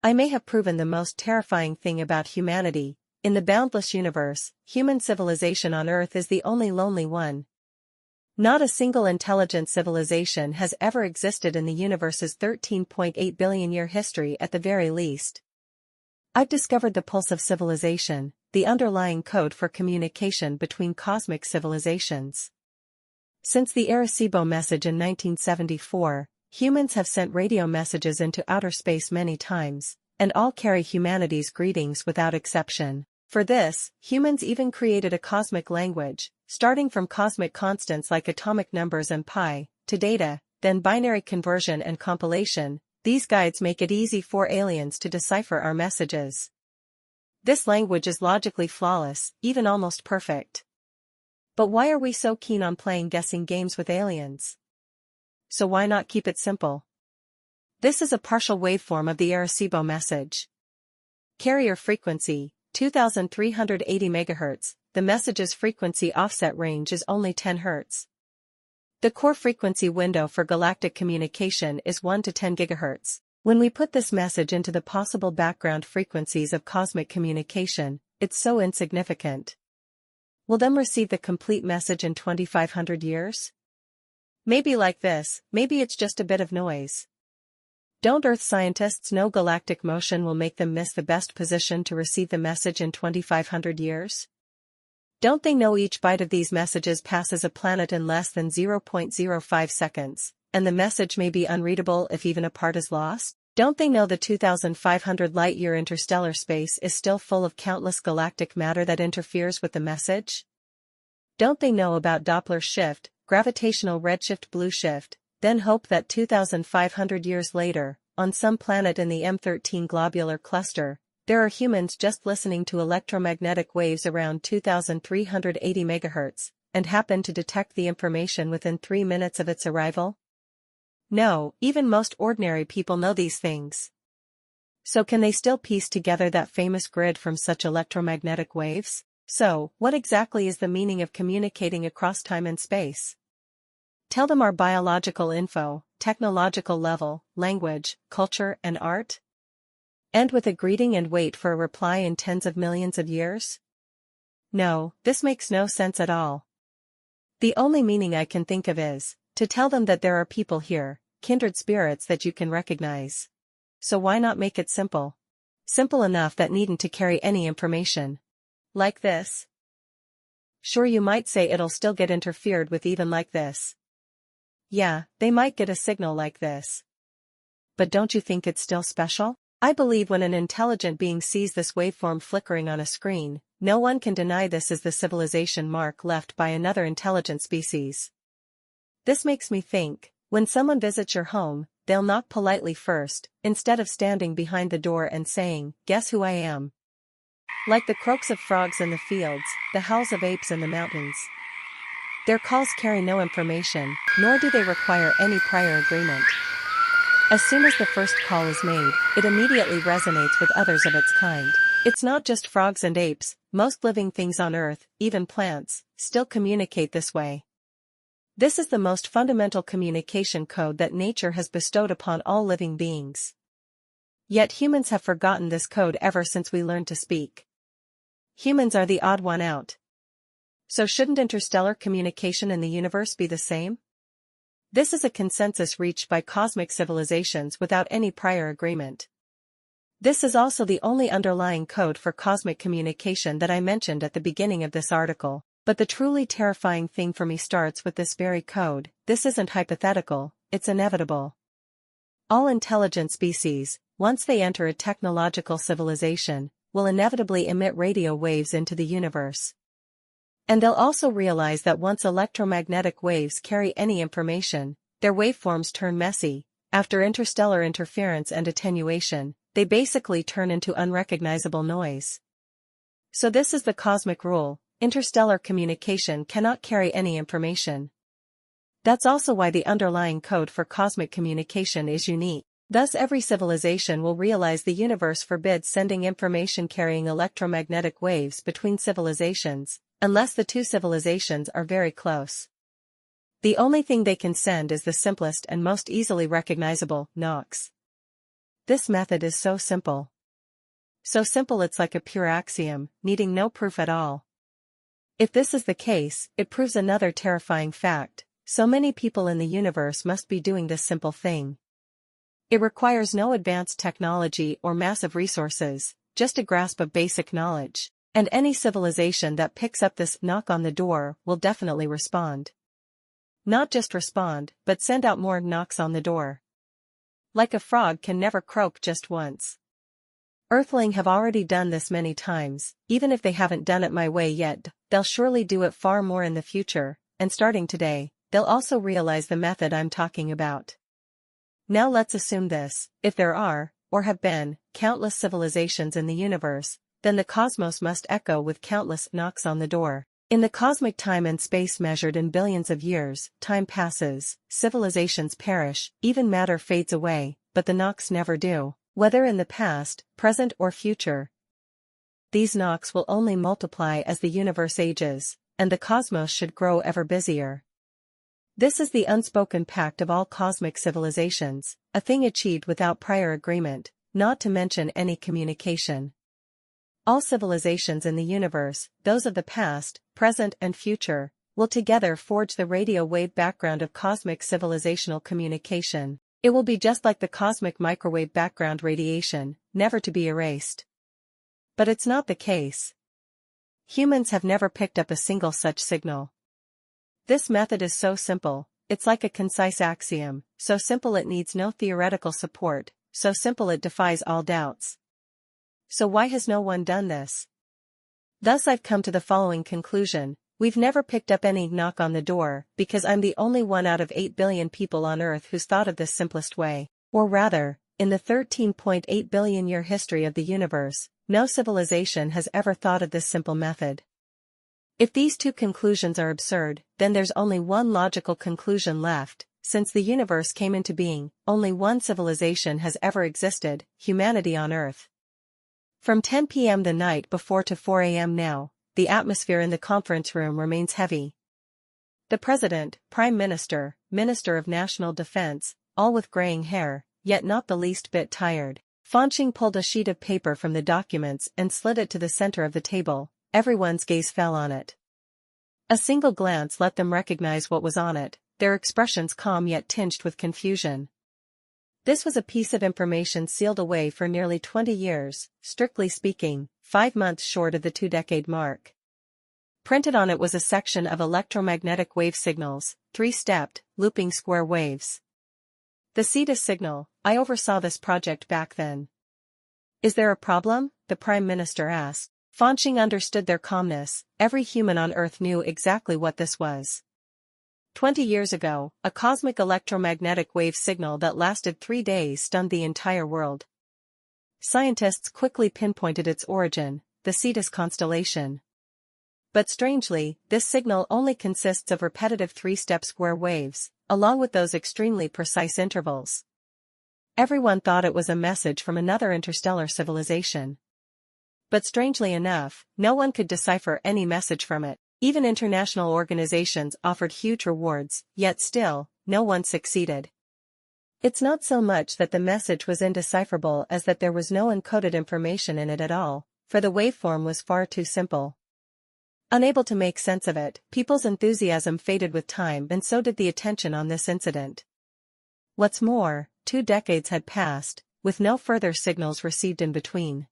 I may have proven the most terrifying thing about humanity. In the boundless universe, human civilization on Earth is the only lonely one. Not a single intelligent civilization has ever existed in the universe's 13.8 billion-year history at the very least. I've discovered the pulse of civilization, the underlying code for communication between cosmic civilizations. Since the Arecibo message in 1974, humans have sent radio messages into outer space many times, and all carry humanity's greetings without exception. For this, humans even created a cosmic language, starting from cosmic constants like atomic numbers and pi, to data, then binary conversion and compilation. These guides make it easy for aliens to decipher our messages. This language is logically flawless, even almost perfect. But why are we so keen on playing guessing games with aliens? So why not keep it simple? This is a partial waveform of the Arecibo message. Carrier frequency, 2380 MHz, the message's frequency offset range is only 10 Hz. The core frequency window for galactic communication is 1 to 10 GHz. When we put this message into the possible background frequencies of cosmic communication, it's so insignificant. Will them receive the complete message in 2500 years? Maybe like this, maybe it's just a bit of noise. Don't Earth scientists know galactic motion will make them miss the best position to receive the message in 2500 years? Don't they know each byte of these messages passes a planet in less than 0.05 seconds, and the message may be unreadable if even a part is lost? Don't they know the 2,500 light-year interstellar space is still full of countless galactic matter that interferes with the message? Don't they know about Doppler shift, gravitational redshift blue shift, then hope that 2,500 years later, on some planet in the M13 globular cluster, there are humans just listening to electromagnetic waves around 2,380 MHz, and happen to detect the information within 3 minutes of its arrival? No, even most ordinary people know these things. So can they still piece together that famous grid from such electromagnetic waves? So, what exactly is the meaning of communicating across time and space? Tell them our biological info, technological level, language, culture, and art? End with a greeting and wait for a reply in tens of millions of years? No, this makes no sense at all. The only meaning I can think of is, to tell them that there are people here, kindred spirits that you can recognize. So why not make it simple? Simple enough that needn't to carry any information. Like this. Sure, you might say it'll still get interfered with even like this. Yeah, they might get a signal like this. But don't you think it's still special? I believe when an intelligent being sees this waveform flickering on a screen, no one can deny this is the civilization mark left by another intelligent species. This makes me think, when someone visits your home, they'll knock politely first, instead of standing behind the door and saying, "Guess who I am?" Like the croaks of frogs in the fields, the howls of apes in the mountains. Their calls carry no information, nor do they require any prior agreement. As soon as the first call is made, it immediately resonates with others of its kind. It's not just frogs and apes, most living things on Earth, even plants, still communicate this way. This is the most fundamental communication code that nature has bestowed upon all living beings. Yet humans have forgotten this code ever since we learned to speak. Humans are the odd one out. So shouldn't interstellar communication in the universe be the same? This is a consensus reached by cosmic civilizations without any prior agreement. This is also the only underlying code for cosmic communication that I mentioned at the beginning of this article, but the truly terrifying thing for me starts with this very code. This isn't hypothetical, it's inevitable. All intelligent species, once they enter a technological civilization, will inevitably emit radio waves into the universe. And they'll also realize that once electromagnetic waves carry any information, their waveforms turn messy. After interstellar interference and attenuation, they basically turn into unrecognizable noise. So this is the cosmic rule: interstellar communication cannot carry any information. That's also why the underlying code for cosmic communication is unique. Thus every civilization will realize the universe forbids sending information carrying electromagnetic waves between civilizations, unless the two civilizations are very close. The only thing they can send is the simplest and most easily recognizable, knocks. this method is so simple. So simple it's like a pure axiom, needing no proof at all. If this is the case, it proves another terrifying fact: so many people in the universe must be doing this simple thing. It requires no advanced technology or massive resources, just a grasp of basic knowledge, and any civilization that picks up this knock on the door will definitely respond. Not just respond, but send out more knocks on the door. Like a frog can never croak just once. Earthling have already done this many times. Even if they haven't done it my way yet, they'll surely do it far more in the future, and starting today, they'll also realize the method I'm talking about. Now let's assume this: if there are, or have been, countless civilizations in the universe, then the cosmos must echo with countless knocks on the door. In the cosmic time and space measured in billions of years, time passes, civilizations perish, even matter fades away, but the knocks never do. Whether in the past, present or future, these knocks will only multiply as the universe ages, and the cosmos should grow ever busier. This is the unspoken pact of all cosmic civilizations, a thing achieved without prior agreement, not to mention any communication. All civilizations in the universe, those of the past, present and future, will together forge the radio wave background of cosmic civilizational communication. It will be just like the cosmic microwave background radiation, never to be erased. But it's not the case. Humans have never picked up a single such signal. This method is so simple, it's like a concise axiom, so simple it needs no theoretical support, so simple it defies all doubts. So why has no one done this? Thus I've come to the following conclusion: we've never picked up any knock on the door, because I'm the only one out of 8 billion people on Earth who's thought of this simplest way. Or rather, in the 13.8 billion year history of the universe, no civilization has ever thought of this simple method. If these two conclusions are absurd, then there's only one logical conclusion left: since the universe came into being, only one civilization has ever existed: humanity on Earth. From 10 p.m. the night before to 4 a.m. now, the atmosphere in the conference room remains heavy. The President, Prime Minister, Minister of National Defense, all with graying hair, yet not the least bit tired. Fanching pulled a sheet of paper from the documents and slid it to the center of the table. Everyone's gaze fell on it. A single glance let them recognize what was on it, their expressions calm yet tinged with confusion. This was a piece of information sealed away for nearly 20 years, strictly speaking, 5 months short of the 2-decade mark. Printed on it was a section of electromagnetic wave signals, 3-stepped, looping square waves. The CETA signal. I oversaw this project back then. Is there a problem? The Prime Minister asked. Fanching understood their calmness. Every human on Earth knew exactly what this was. 20 years ago, a cosmic electromagnetic wave signal that lasted 3 days stunned the entire world. Scientists quickly pinpointed its origin: the Cetus constellation. But strangely, this signal only consists of repetitive 3-step square waves, along with those extremely precise intervals. Everyone thought it was a message from another interstellar civilization. But strangely enough, no one could decipher any message from it. Even international organizations offered huge rewards, yet still, no one succeeded. It's not so much that the message was indecipherable as that there was no encoded information in it at all, for the waveform was far too simple. Unable to make sense of it, people's enthusiasm faded with time, and so did the attention on this incident. What's more, 2 decades had passed, with no further signals received in between.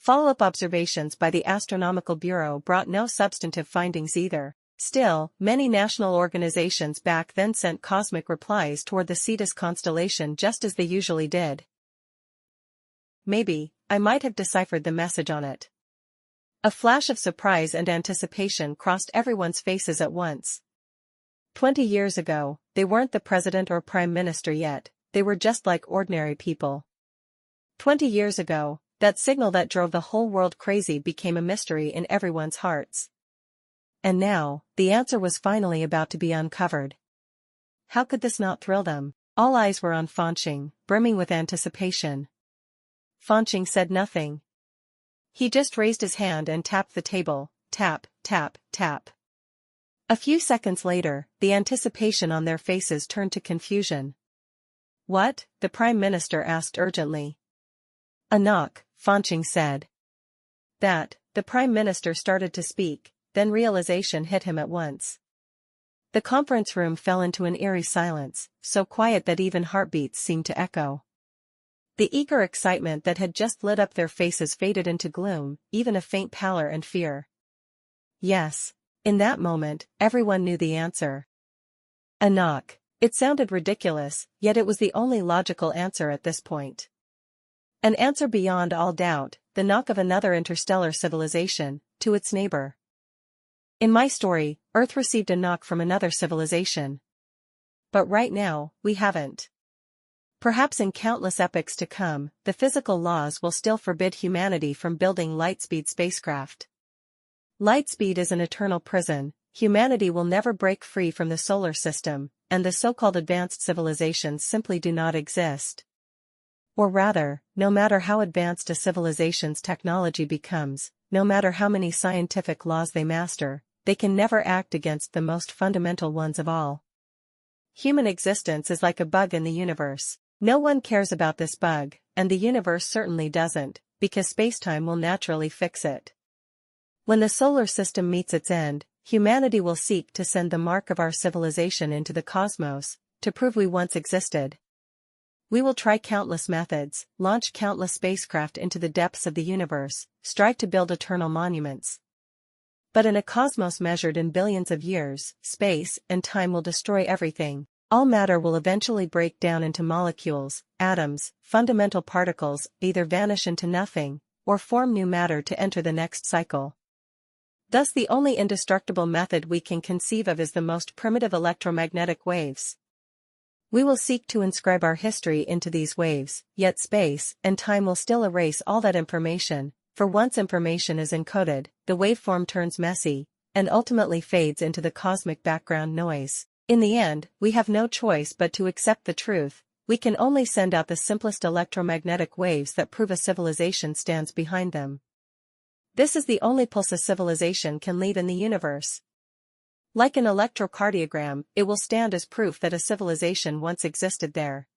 Follow-up observations by the Astronomical Bureau brought no substantive findings either. Still, many national organizations back then sent cosmic replies toward the Cetus constellation just as they usually did. Maybe, I might have deciphered the message on it. A flash of surprise and anticipation crossed everyone's faces at once. 20 years ago, they weren't the president or prime minister yet, they were just like ordinary people. 20 years ago, that signal that drove the whole world crazy became a mystery in everyone's hearts. And now, the answer was finally about to be uncovered. How could this not thrill them? All eyes were on Fanching, brimming with anticipation. Fanching said nothing. He just raised his hand and tapped the table, tap, tap, tap. A few seconds later, the anticipation on their faces turned to confusion. What? The Prime Minister asked urgently. A knock, Fanching said. The Prime Minister started to speak, then realization hit him at once. The conference room fell into an eerie silence, so quiet that even heartbeats seemed to echo. The eager excitement that had just lit up their faces faded into gloom, even a faint pallor and fear. Yes. In that moment, everyone knew the answer. A knock. It sounded ridiculous, yet it was the only logical answer at this point. An answer beyond all doubt, the knock of another interstellar civilization, to its neighbor. In my story, Earth received a knock from another civilization. But right now, we haven't. Perhaps in countless epochs to come, the physical laws will still forbid humanity from building lightspeed spacecraft. Lightspeed is an eternal prison, humanity will never break free from the solar system, and the so-called advanced civilizations simply do not exist. Or rather, no matter how advanced a civilization's technology becomes, no matter how many scientific laws they master, they can never act against the most fundamental ones of all. Human existence is like a bug in the universe. No one cares about this bug, and the universe certainly doesn't, because spacetime will naturally fix it. When the solar system meets its end, humanity will seek to send the mark of our civilization into the cosmos, to prove we once existed. We will try countless methods, launch countless spacecraft into the depths of the universe, strive to build eternal monuments. But in a cosmos measured in billions of years, space and time will destroy everything. All matter will eventually break down into molecules, atoms, fundamental particles, either vanish into nothing, or form new matter to enter the next cycle. Thus the only indestructible method we can conceive of is the most primitive electromagnetic waves. We will seek to inscribe our history into these waves, yet space and time will still erase all that information, for once information is encoded, the waveform turns messy, and ultimately fades into the cosmic background noise. In the end, we have no choice but to accept the truth. We can only send out the simplest electromagnetic waves that prove a civilization stands behind them. This is the only pulse a civilization can leave in the universe. Like an electrocardiogram, it will stand as proof that a civilization once existed there.